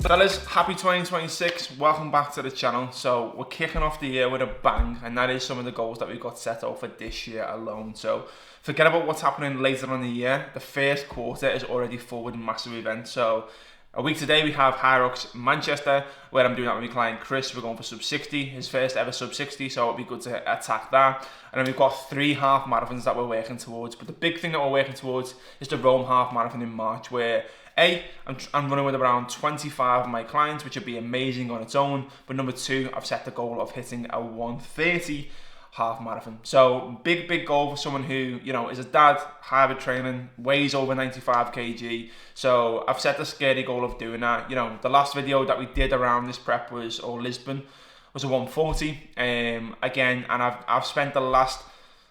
Fellas, happy 2026, welcome back to the channel. So we're kicking off the year with a bang, and that is some of the goals that we've got set out for this year alone. So forget about what's happening later on in the year. The first quarter is already full with massive events. So a week today we have Hyrox Manchester, where I'm doing that with my client Chris. We're going for sub 60, his first ever sub 60, so it'll be good to attack that. And then we've got 3 half marathons that we're working towards. But the big thing that we're working towards is the Rome half marathon in March, where I'm running with around 25 of my clients, which would be amazing on its own. But number 2, I've set the goal of hitting a 130 half marathon. So big goal for someone who, you know, is a dad, hybrid training, weighs over 95 kg. So I've set the scary goal of doing that. You know, the last video that we did around this prep was, or Lisbon, was a 140. Again, and I've spent the last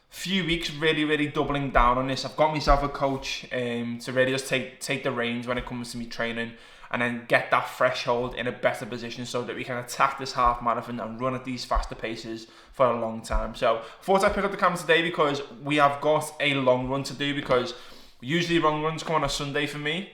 few weeks really doubling down on this. I've got myself a coach to really just take the reins when it comes to me training, and then get that threshold in a better position so that we can attack this half marathon and run at these faster paces for a long time. So I thought I'd pick up the camera today because we have got a long run to do, because usually long runs come on a Sunday for me,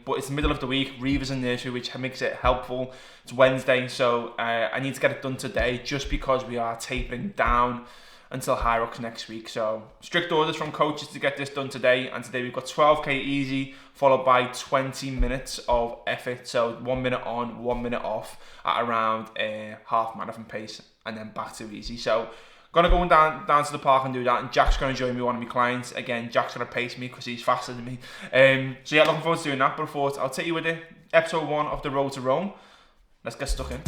but it's the middle of the week, Reva's in nursery, which makes it helpful. It's Wednesday, so I need to get it done today just because we are tapering down until Hyrox next week. So strict orders from coaches to get this done today, and today we've got 12k easy followed by 20 minutes of effort, so 1 minute on, 1 minute off at around a half marathon pace, and then back to easy. So gonna go down to the park and do that, and Jack's gonna join me, one of my clients. Again, Jack's gonna pace me because he's faster than me. So yeah, looking forward to doing that. But I thought I'll take you with it. Episode 1 of the road to Rome. Let's get stuck in.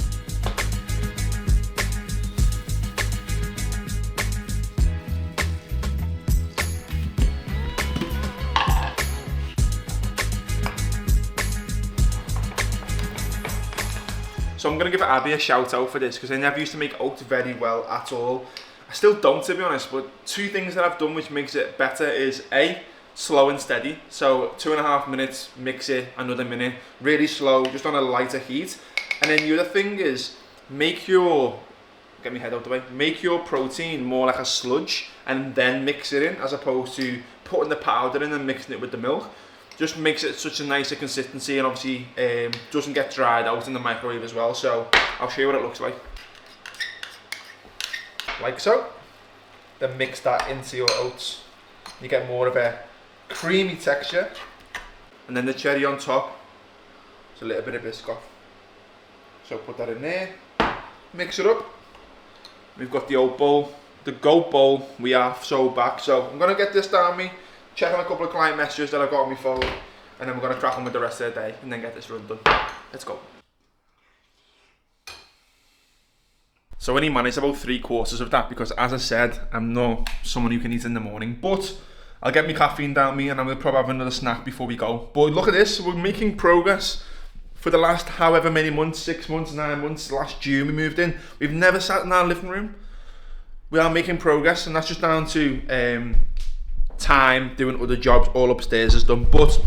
So I'm going to give Abby a shout out for this, because I never used to make oats very well at all. I still don't, to be honest, but 2 things that I've done which makes it better is A, slow and steady. So 2.5 minutes, mix it, another minute, really slow, just on a lighter heat. And then the other thing is make your protein more like a sludge and then mix it in, as opposed to putting the powder in and mixing it with the milk. Just makes it such a nicer consistency, and obviously doesn't get dried out in the microwave as well. So I'll show you what it looks like. Like so. Then mix that into your oats. You get more of a creamy texture. And then the cherry on top, it's a little bit of Biscoff. So put that in there, mix it up. We've got the oat bowl, the goat bowl we are so back. So I'm gonna get this down me, check on a couple of client messages that I've got on my phone, and then we're going to crack on with the rest of the day and then get this run done. Let's go. So I only managed about 3/4 of that because, as I said, I'm not someone who can eat in the morning, but I'll get my caffeine down me and I'm going to probably have another snack before we go. But look at this, we're making progress. For the last however many months, 6 months, 9 months, last June we moved in, we've never sat in our living room. We are making progress, and that's just down to time doing other jobs. All upstairs is done, but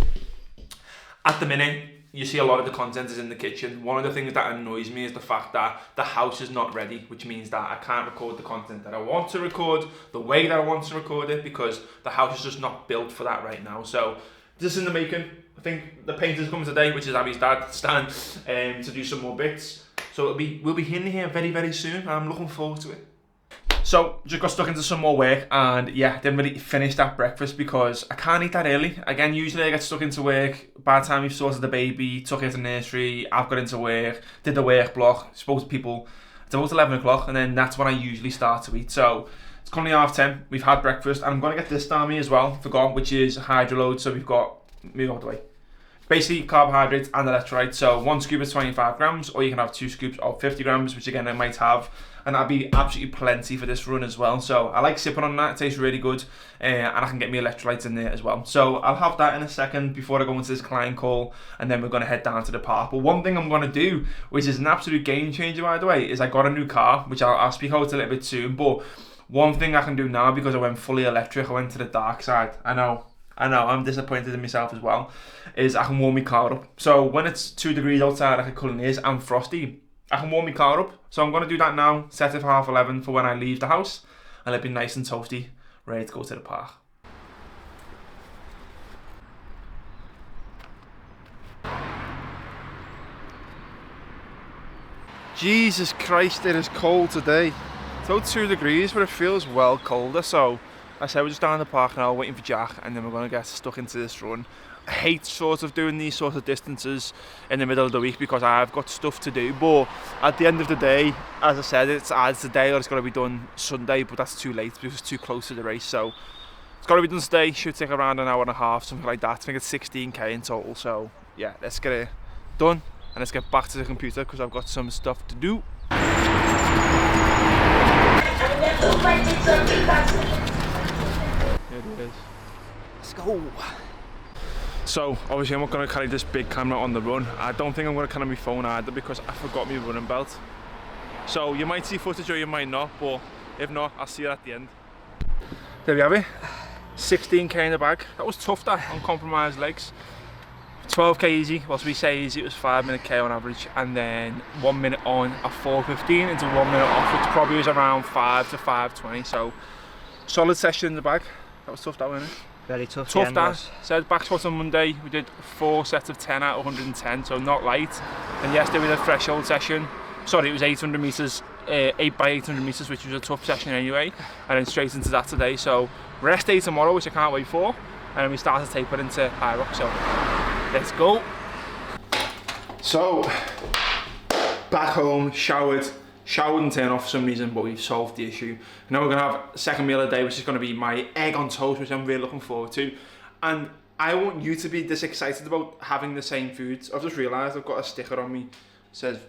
at the minute you see a lot of the content is in the kitchen. One of the things that annoys me is the fact that the house is not ready, which means that I can't record the content that I want to record the way that I want to record it, because the house is just not built for that right now. So this is in the making. I think the painter's coming today, which is Abby's dad, Stan, to do some more bits. So we'll be in here very soon. I'm looking forward to it. So just got stuck into some more work, and yeah, didn't really finish that breakfast because I can't eat that early. Again, usually I get stuck into work by the time we've sorted the baby, took her to nursery, I've got into work, did the work block, spoke to people. It's about 11 o'clock, and then that's when I usually start to eat. So it's currently 10:30, we've had breakfast, and I'm going to get this down me as well, forgot, which is hydroload. So we've got, move out the way, basically carbohydrates and electrolytes. So 1 scoop is 25 grams, or you can have 2 scoops of 50 grams, which again I might have, and that'd be absolutely plenty for this run as well. So I like sipping on that, it tastes really good, and I can get me electrolytes in there as well. So I'll have that in a second before I go into this client call, and then we're going to head down to the park. But one thing I'm going to do, which is an absolute game changer by the way, is I got a new car, which I'll speak out a little bit soon. But one thing I can do now, because I went fully electric, I went to the dark side, I know, I'm disappointed in myself as well, is I can warm my car up. So when it's 2 degrees outside, like it currently is, and frosty, I can warm my car up. So I'm going to do that now, set it for 11:30 for when I leave the house, and it'll be nice and toasty, ready to go to the park. Jesus Christ, it is cold today. It's about 2 degrees, but it feels well colder. So I said we're just down in the park now, waiting for Jack, and then we're going to get stuck into this run. I hate sort of doing these sort of distances in the middle of the week because I've got stuff to do. But at the end of the day, as I said, it's either today or it's got to be done Sunday. But that's too late because it's too close to the race. So it's got to be done today. Should take around an hour and a half, something like that. I think it's 16k in total. So yeah, let's get it done. And let's get back to the computer because I've got some stuff to do. Here it is. Let's go. So obviously I'm not going to carry this big camera on the run. I don't think I'm going to carry my phone either because I forgot my running belt. So you might see footage or you might not, but if not, I'll see you at the end. There we have it. 16k in the bag. That was tough, that, uncompromised legs. 12k easy, well, to be say easy, it was 5 minute K on average, and then 1 minute on at 4:15 into 1 minute off, which probably was around 5 to 5:20. So solid session in the bag. That was tough, that, wasn't it? Very tough. Tough, that. Said back squats on Monday, we did 4 sets of 10 out of 110, so not light. And yesterday we did a threshold session. Sorry, it was 800 meters, 8 by 800 meters, which was a tough session anyway. And then straight into that today. So rest day tomorrow, which I can't wait for, and then we start to taper into Hyrox. So let's go. So, back home, showered and turned off for some reason, but we've solved the issue. Now we're gonna have a second meal of the day, which is gonna be my egg on toast, which I'm really looking forward to. And I want you to be this excited about having the same foods. I've just realised I've got a sticker on me, it says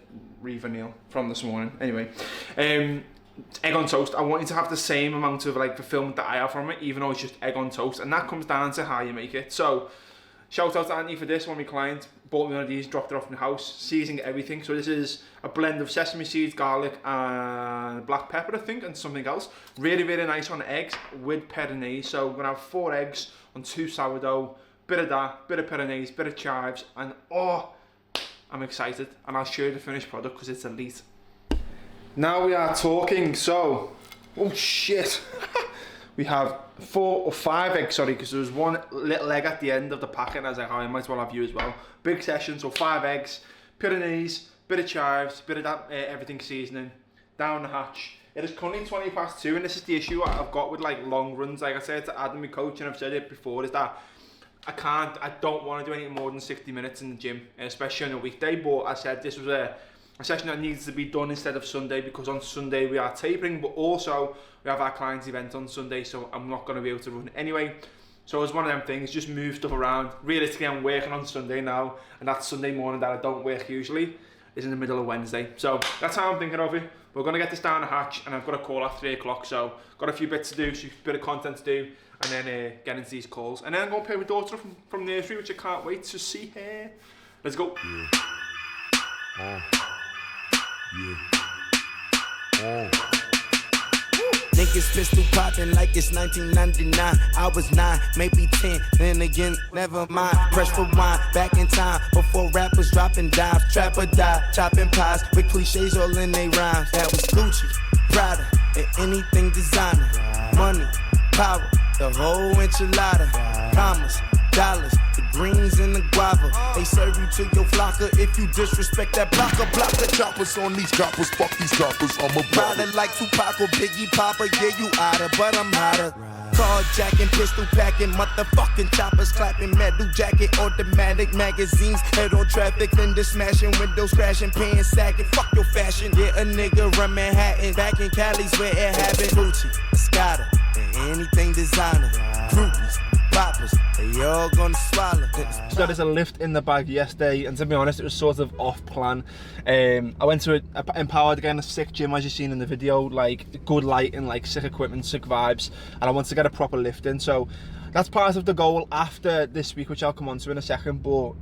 Reeve Neil from this morning. Anyway, egg on toast. I want you to have the same amount of like fulfillment that I have from it, even though it's just egg on toast, and that comes down to how you make it. So shout out to Anthony for this, one of my clients bought me one of these, dropped it off in the house, seasoning everything. So this is a blend of sesame seeds, garlic and black pepper, I think, and something else. Really, really nice on eggs with pernese. So we're gonna have 4 eggs on 2 sourdough, bit of that, bit of pernese, bit of chives, and oh, I'm excited. And I'll show you the finished product because it's elite. Now we are talking. So, oh shit. We have 4 or 5 eggs, sorry, because there was one little egg at the end of the packet, and I was like, oh, I might as well have you as well. Big session, so 5 eggs, pernese, bit of chives, bit of that everything seasoning, down the hatch. It is currently 20 past 2, and this is the issue I've got with like long runs. Like I said to Adam, my coach, and I've said it before, is that I don't want to do anything more than 60 minutes in the gym, especially on a weekday. But I said this was a session that needs to be done instead of Sunday, because on Sunday we are tapering, but also we have our client's event on Sunday, so I'm not going to be able to run anyway. So it's one of them things, just move stuff around. Realistically, I'm working on Sunday now, and that Sunday morning that I don't work usually is in the middle of Wednesday. So that's how I'm thinking of it. We're going to get this down the hatch, and I've got a call at 3 o'clock, so got a few bits to do, a bit of content to do, and then get into these calls. And then I'm going to play with daughter from nursery, which I can't wait to see her. Let's go. Niggas pistol poppin' like it's 1999. I was 9, maybe 10, then again, never mind. Press for wine, back in time, before rappers dropping dimes. Trapper die, chopping pies, with cliches all in they rhymes. That was Gucci, Prada, and anything designer. Money, power, the whole enchilada. Commas, dollars, the greens and the guava. They serve you to your flocker if you disrespect that blocker. Choppers on these choppers, fuck these choppers, I'm a Rider like Tupac or Biggie Papa, yeah you oughta, but I'm hotter. Carjacking, pistol packing, motherfucking choppers clapping, metal jacket, automatic magazines, head on traffic, fender smashing, windows crashing, pants sagging, fuck your fashion. Yeah, a nigga run Manhattan, back in Cali's where it happened. Gucci, Scotta, and anything designer, groupies, poppers, they all gonna swallow. So there's a lift in the bag yesterday, and to be honest, it was sort of off plan. I went to Empowered again, a sick gym as you've seen in the video, like good lighting, like sick equipment, sick vibes, and I want to get a proper lift in. So that's part of the goal after this week, which I'll come on to in a second. But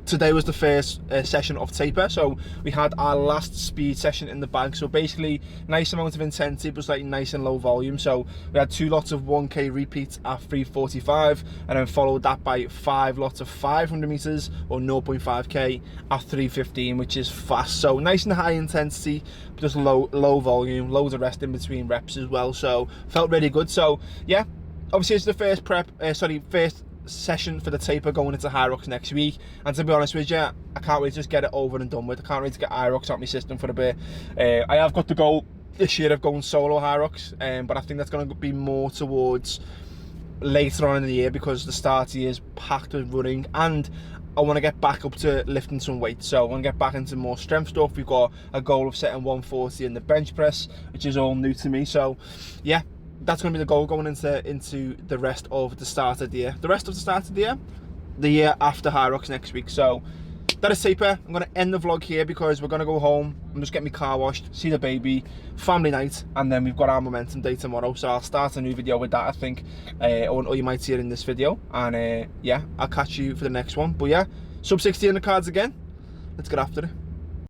today was the first session of taper, so we had our last speed session in the bag. So basically, nice amount of intensity, but like nice and low volume. So we had 2 lots of 1k repeats at 3:45, and then followed that by 5 lots of 500 meters or 0.5k at 3:15, which is fast. So nice and high intensity, but just low volume, loads of rest in between reps as well. So felt really good. So yeah, obviously it's the first session for the taper going into Hyrox next week, and to be honest with you, I can't wait to just get it over and done with. I can't wait to get Hyrox out my system for a bit. I have got to go this year of going solo Hyrox, but I think that's going to be more towards later on in the year, because the start of the year is packed with running, and I want to get back up to lifting some weight. So I want to get back into more strength stuff. We've got a goal of setting 140 in the bench press, which is all new to me. So yeah, that's going to be the goal going into the rest of the start of the year. The rest of the start of the year after Hyrox next week. So that is taper. I'm going to end the vlog here because we're going to go home. I'm just getting my car washed, see the baby, family night, and then we've got our momentum day tomorrow. So I'll start a new video with that, I think, or you might see it in this video. And yeah, I'll catch you for the next one. But yeah, sub 60 in the cards again. Let's get after it.